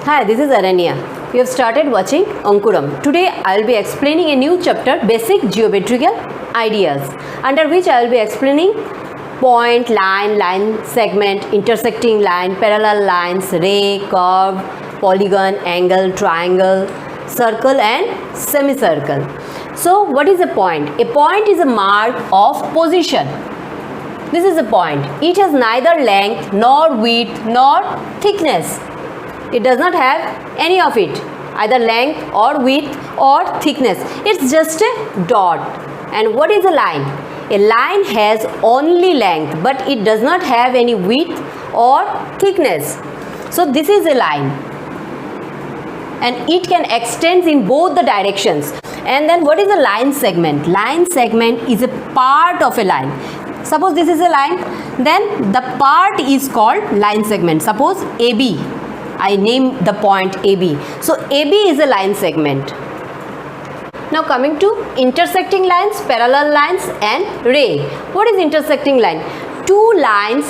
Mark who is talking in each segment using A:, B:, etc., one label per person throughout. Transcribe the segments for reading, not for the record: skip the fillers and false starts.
A: Hi, this is Aranya. We have started watching Ankuram. Today I will be explaining a new chapter, Basic Geometrical Ideas, under which I will be explaining point, line segment, intersecting line, parallel lines, ray, curve, polygon, angle, triangle, circle and semicircle. So what is a point? A point is a mark of position. This is a point. It has neither length nor width nor thickness. It does not have any of it, either length or width or thickness. It's just a dot. And what is a line? A line has only length, but it does not have any width or thickness. So this is a line, and it can extend in both the directions. And then what is a line segment? Line segment is a part of a line. Suppose this is a line, then the part is called line segment. Suppose AB. I name the point AB. So AB is a line segment. Now coming to intersecting lines, parallel lines and ray. What is intersecting line? Two lines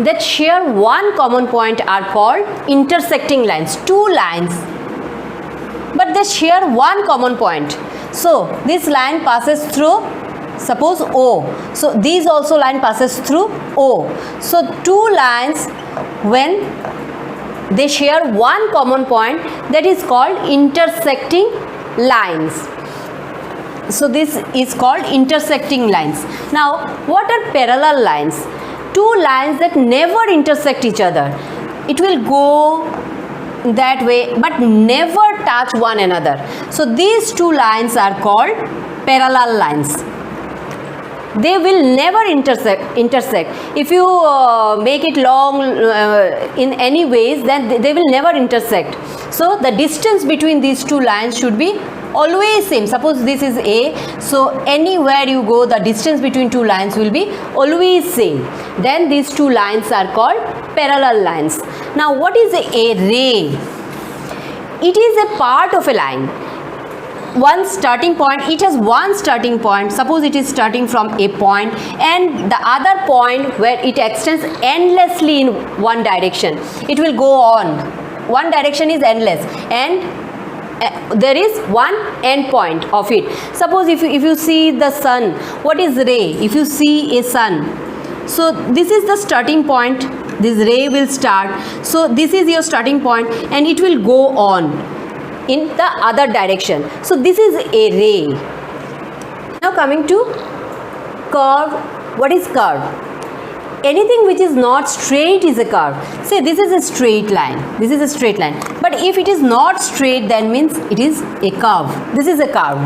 A: that share one common point are called intersecting lines. Two lines, but they share one common point. So this line passes through, suppose O. So this also line passes through O. So two lines, when they share one common point, that is called intersecting lines. So this is called intersecting lines. Now what are parallel lines? Two lines that never intersect each other. It will go that way but never touch one another. So these two lines are called parallel lines. They will never intersect. If you make it long in any ways, then they will never intersect. So the distance between these two lines should be always same. Suppose this is A, so anywhere you go, the distance between two lines will be always same. Then these two lines are called parallel lines. Now what is a ray? It is a part of a line. One starting point, it has one starting point. Suppose it is starting from a point and the other point where it extends endlessly in one direction. It will go on. One direction is endless and there is one end point of it. Suppose if you see the sun, what is ray? If you see a sun, so this is the starting point. This ray will start. So this is your starting point and it will go on in the other direction. So this is a ray. Now coming to curve. What is curve? Anything which is not straight is a curve. Say this is a straight line. This is a straight line. But if it is not straight, then means it is a curve. This is a curve.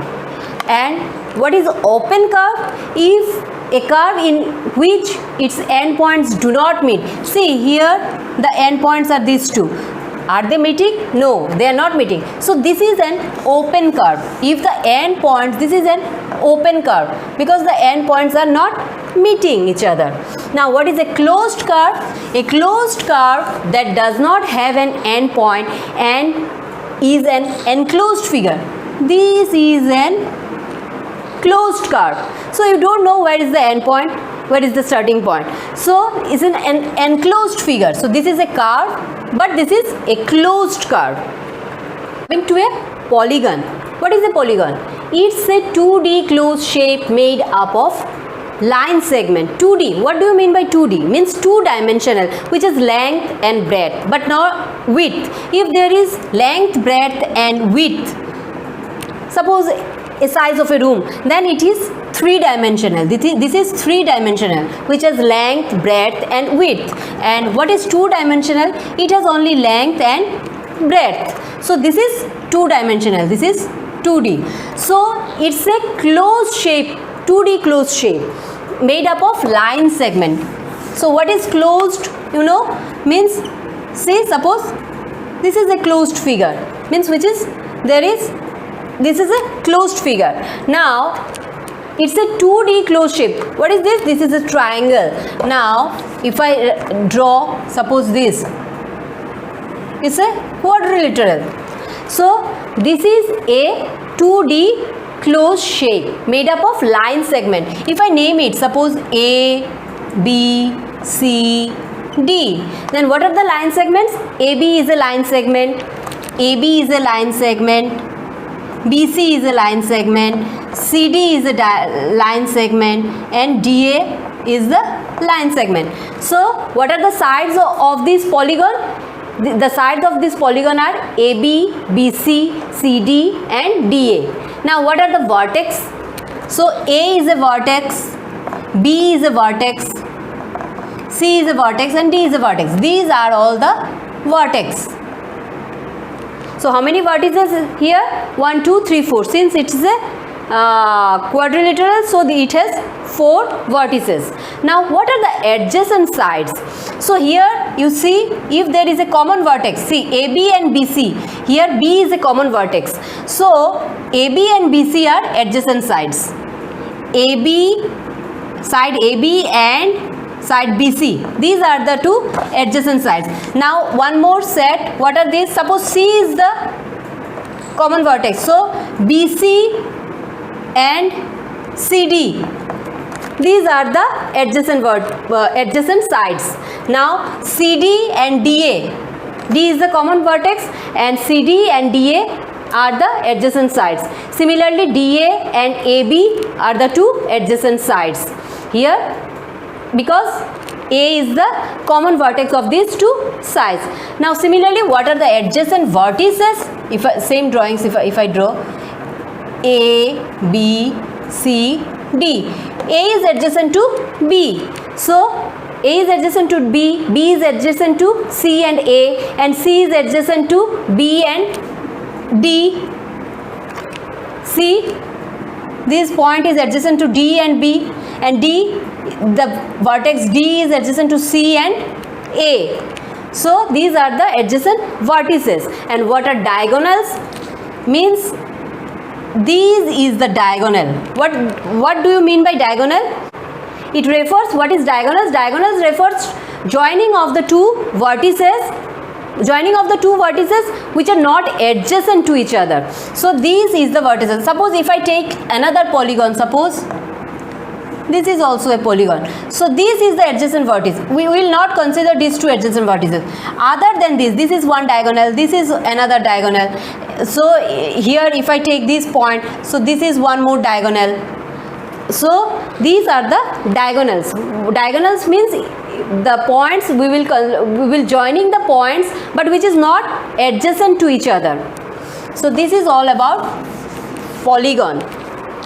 A: And what is open curve? If a curve in which its endpoints do not meet. See here, the endpoints are these two. Are they meeting? No, they are not meeting. So this is an open curve. If the end points, this is an open curve because the end points are not meeting each other. Now what is a closed curve? A closed curve that does not have an end point and is an enclosed figure. This is an closed curve. So you don't know where is the end point, where is the starting point. So it's an enclosed figure. So this is a curve, but this is a closed curve. Coming to a polygon. What is a polygon? It's a 2D closed shape made up of line segment. 2D. What do you mean by 2D? Means two-dimensional, which is length and breadth, but not width. If there is length, breadth and width, suppose a size of a room, then it is three-dimensional. This is three-dimensional, which has length, breadth and width. And what is two-dimensional? It has only length and breadth. So this is two-dimensional. This is 2D. So it's a closed shape, 2D closed shape made up of line segment. So what is closed? You know, means say suppose this is a closed figure, means which is this is a closed figure. Now it's a 2D closed shape. What is this? This is a triangle. Now if I draw, suppose this is a quadrilateral. So this is a 2D closed shape made up of line segment. If I name it, suppose A, B, C, D, then what are the line segments? AB is a line segment, AB is a line segment, BC is a line segment, CD is a line segment, and DA is the line segment. So what are the sides of this polygon? The sides of this polygon are AB, BC, CD and DA. Now what are the vertex? So A is a vertex, B is a vertex, C is a vertex and D is a vertex. These are all the vertex. So how many vertices here? 1, 2, 3, 4. Since it is a quadrilateral, so it has 4 vertices. Now what are the adjacent sides? So here you see, if there is a common vertex, see AB and BC, here B is a common vertex. So AB and BC are adjacent sides. AB, side AB and side BC, these are the 2 adjacent sides. Now one more set, what are these? Suppose C is the common vertex, so BC and CD, these are the adjacent sides. Now CD and DA, D is the common vertex and CD and DA are the adjacent sides. Similarly DA and AB are the 2 adjacent sides here, because A is the common vertex of these 2 sides. Now similarly, what are the adjacent vertices? Same drawings, if I draw A, B, C, D. A is adjacent to B, so A is adjacent to B, B is adjacent to C and A, and C is adjacent to B and D. C, this point is adjacent to D and B, and D, the vertex D is adjacent to C and A. So these are the adjacent vertices. And what are diagonals? Means these is the diagonal. What do you mean by diagonal? It refers, what is diagonals? Diagonals refers joining of the 2 vertices, which are not adjacent to each other. So this is the vertices. Suppose if I take another polygon, suppose this is also a polygon, so this is the adjacent vertex. We will not consider these 2 adjacent vertices. Other than this is one diagonal, this is another diagonal. So here if I take this point, so this is one more diagonal. So these are the diagonals. Diagonals means the points, we will joining the points but which is not adjacent to each other. So this is all about polygon.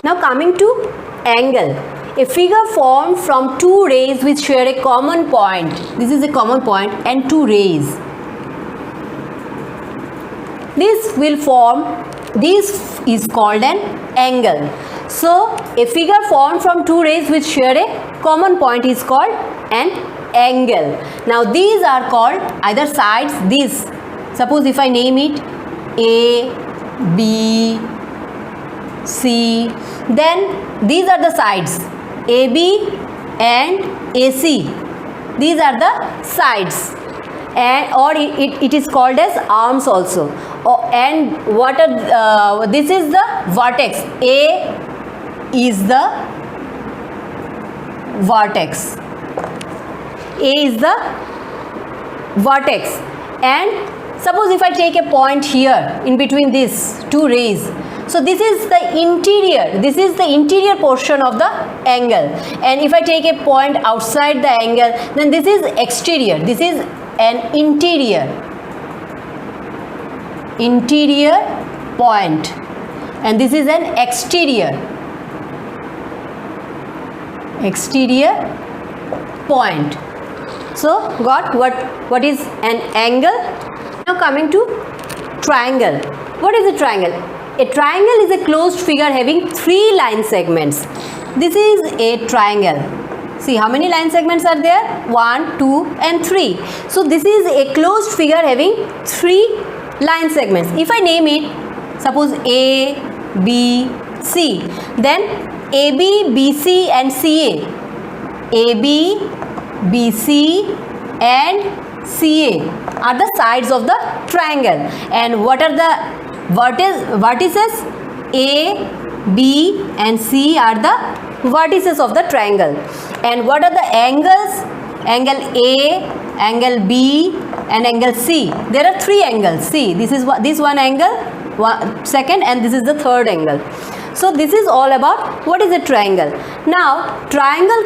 A: Now coming to angle. A figure formed from 2 rays which share a common point. This is a common point and 2 rays. This is called an angle. So a figure formed from 2 rays which share a common point is called an angle. Now these are called either sides. This, suppose if I name it A, B, C, then these are the sides AB and AC. These are the sides, and or it is called as arms also. And what are this is the vertex. A is the vertex. A is the vertex. And suppose if I take a point here in between these 2 rays, so this is the interior portion of the angle, and if I take a point outside the angle, then this is exterior. This is an interior point, and this is an exterior point. So got what is an angle. Now coming to triangle. What is a triangle? A triangle is a closed figure having 3 line segments. This is a triangle. See how many line segments are there? 1, 2 and 3. So this is a closed figure having 3 line segments. If I name it, suppose A, B, C, then AB, BC and CA. AB, BC and CA are the sides of the triangle. And what are the vertices? A, B and C are the vertices of the triangle. And what are the angles? angle A, angle B and angle C. There are three angles. See, this is this one angle, second, and this is the third angle. So this is all about what is a triangle. Now triangle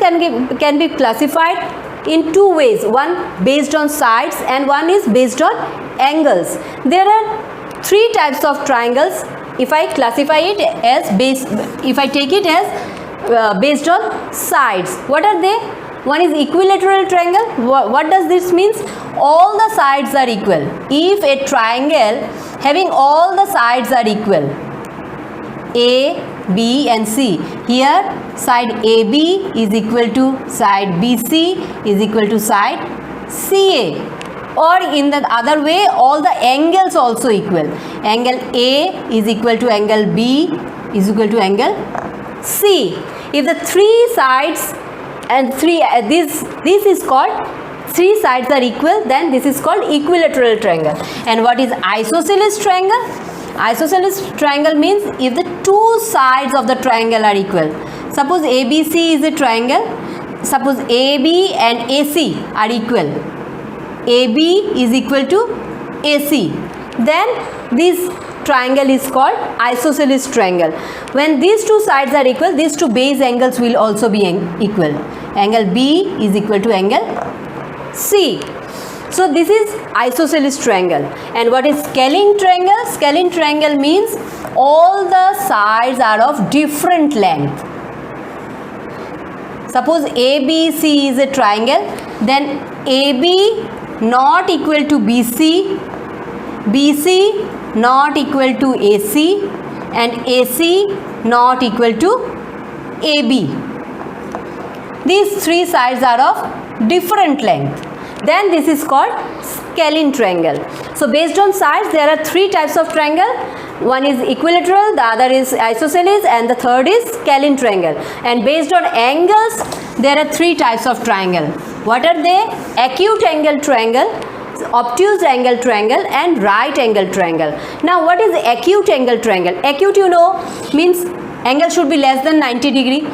A: can be classified in two ways, one based on sides and one is based on angles. There are three types of triangles. If I classify it as if I take it as based on sides, what are they? One is equilateral triangle. What does this means? All the sides are equal. If a triangle having all the sides are equal, A, B and C. Here side AB is equal to side BC is equal to side CA. Or in the other way, all the angles also equal. Angle A is equal to angle B is equal to angle C. If the three sides and this is called, three sides are equal, then this is called equilateral triangle. And what is isosceles triangle? Isosceles triangle means if the two sides of the triangle are equal. Suppose ABC is a triangle. Suppose AB and AC are equal. AB is equal to AC. Then this triangle is called isosceles triangle. When these two sides are equal, these two base angles will also be equal. Angle B is equal to angle C. So this is isosceles triangle. And what is scalene triangle? Scalene triangle means all the sides are of different length. Suppose ABC is a triangle, then AB not equal to BC, BC not equal to AC and AC not equal to AB. These three sides are of different length. Then this is called scalene triangle. So based on sides there are three types of triangle. One is equilateral, the other is isosceles and the third is scalene triangle. And based on angles there are three types of triangle. What are they? Acute angle triangle, obtuse angle triangle and right angle triangle. Now what is acute angle triangle? Acute, you know, means angle should be less than 90 degree.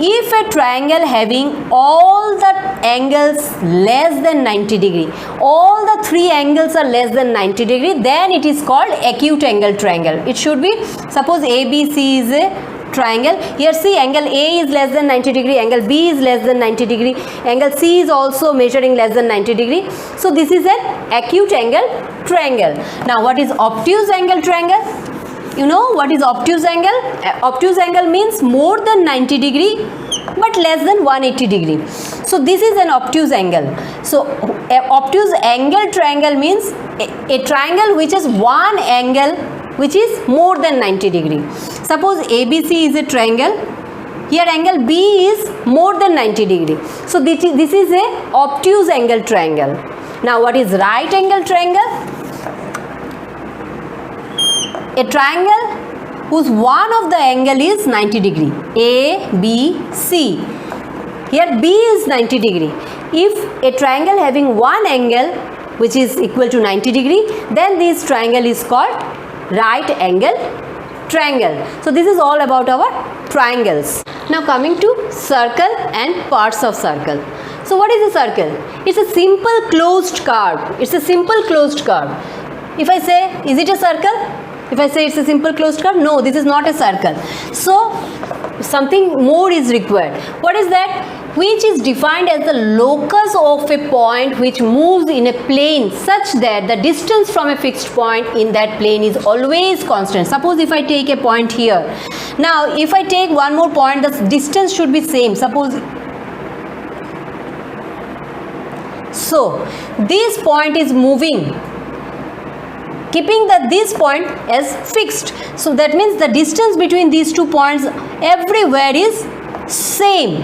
A: If a triangle having all the angles less than 90 degree, all the three angles are less than 90 degree, then it is called acute angle triangle. It should be, suppose ABC is a triangle. Here see, angle A is less than 90 degree, angle B is less than 90 degree, angle C is also measuring less than 90 degree. So this is an acute angle triangle. Now what is obtuse angle triangle? You know what is obtuse angle? Obtuse angle means more than 90 degree but less than 180 degree. So this is an obtuse angle. So obtuse angle triangle means a triangle which has one angle which is more than 90 degree. Suppose ABC is a triangle. Here angle B is more than 90 degree. So this is a obtuse angle triangle. Now what is right angle triangle? A triangle whose one of the angle is 90 degree. A, B, C. Here B is 90 degree. If a triangle having one angle which is equal to 90 degree, then this triangle is called right angle triangle. So this is all about our triangles. Now coming to circle and parts of circle. So what is a circle? It's a simple closed curve. It's a simple closed curve. If I say, is it a circle? If I say it's a simple closed curve, no, this is not a circle. So something more is required. What is that? Which is defined as the locus of a point which moves in a plane such that the distance from a fixed point in that plane is always constant. Suppose if I take a point here. Now if I take one more point, the distance should be same. Suppose, so this point is moving, keeping this point as fixed. So that means the distance between these 2 points everywhere is same.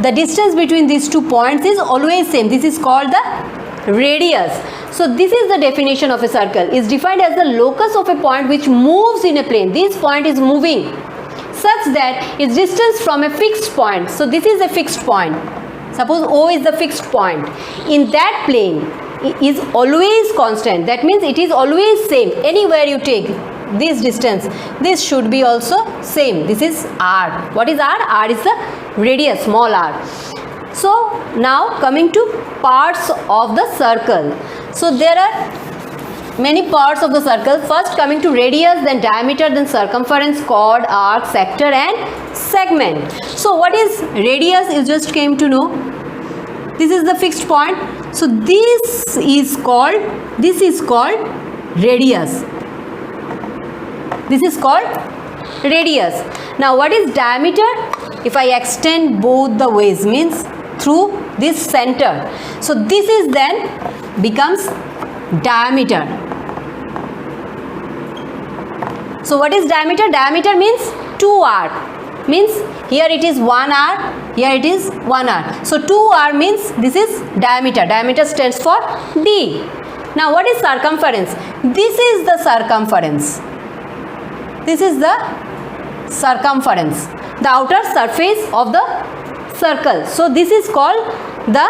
A: The distance between these 2 points is always same. This is called the radius. So this is the definition of a circle. Is defined as the locus of a point which moves in a plane. This point is moving such that its distance from a fixed point. So this is a fixed point. Suppose O is the fixed point. In that plane is always constant. That means it is always same. Anywhere you take this distance, this should be also same. This is r. What is r? R is the radius, small r. So now coming to parts of the circle. So there are many parts of the circle. First coming to radius, then diameter, then circumference, chord, arc, sector and segment. So what is radius? You just came to know. This is the fixed point. So this is called radius. This is called radius. Now what is diameter? If I extend both the ways, means through this center. So this is then becomes diameter. So what is diameter? Diameter means 2 r. Means here it is 1 r, here it is 1 r. So 2 r means this is diameter. Diameter stands for D. Now what is circumference? This is the circumference. This is the circumference, the outer surface of the circle. So this is called the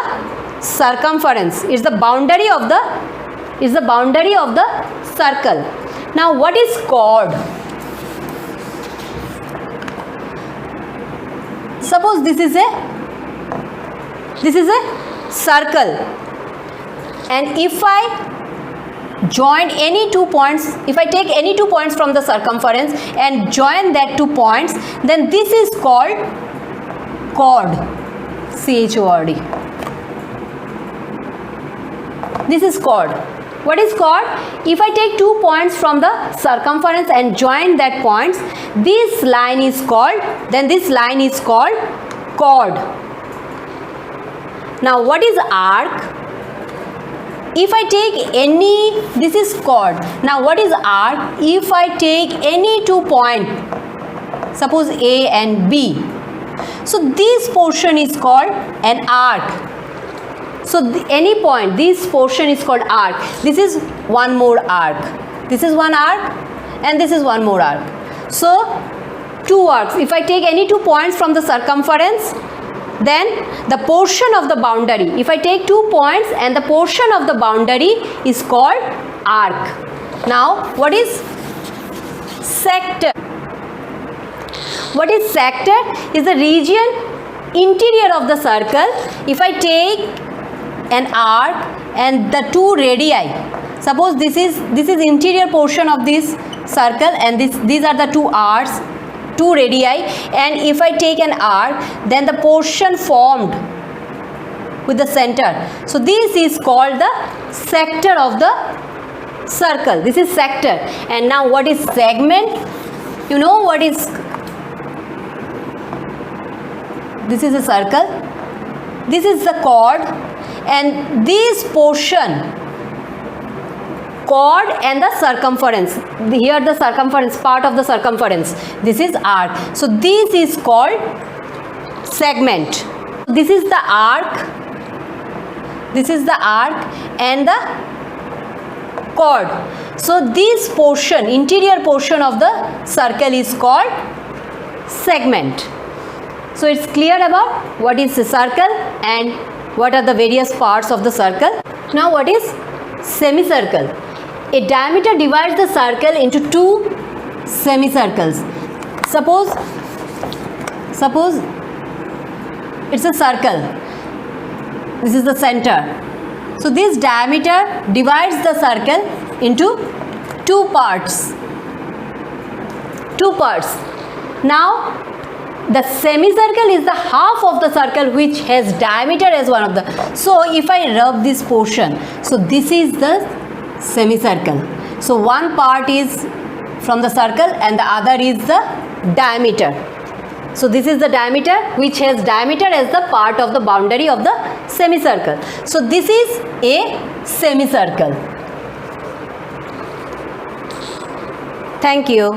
A: circumference. It's the boundary of the circle. Now what is chord? Suppose this is a circle, and if I join any 2 points, if I take any 2 points from the circumference and join that 2 points, then this is called chord. C-H-O-R-D. This is chord. What is chord? If I take 2 points from the circumference and join that points, this line is called, then this line is called chord. Now what is arc? If I take any, this is chord. Now what is arc? If I take any 2 points, suppose A and B, so this portion is called an arc. So any point, this portion is called arc. This is one more arc. This is one arc and this is one more arc. So 2 arcs. If I take any 2 points from the circumference, then the portion of the boundary, if I take 2 points and the portion of the boundary is called arc. Now what is sector? What is sector? Is the region interior of the circle. If I take an arc and the 2 radii, suppose this is interior portion of this circle and these are the 2 arcs, 2 radii, and if I take an arc, then the portion formed with the center. So this is called the sector of the circle. This is sector. And now what is segment? You know what is? This is a circle. This is the chord, and this portion, chord and the circumference, here the circumference, part of the circumference, this is arc. So this is called segment. This is the arc, this is the arc and the chord. So this portion, interior portion of the circle is called segment. So it's clear about what is a circle and what are the various parts of the circle. Now what is semicircle? A diameter divides the circle into 2 semicircles. Suppose it's a circle. This is the center. So this diameter divides the circle into 2 parts. 2 parts. Now the semicircle is the half of the circle which has diameter as one of the. So if I rub this portion, so this is the semicircle. So one part is from the circle and the other is the diameter. So this is the diameter which has diameter as the part of the boundary of the semicircle. So this is a semicircle. Thank you.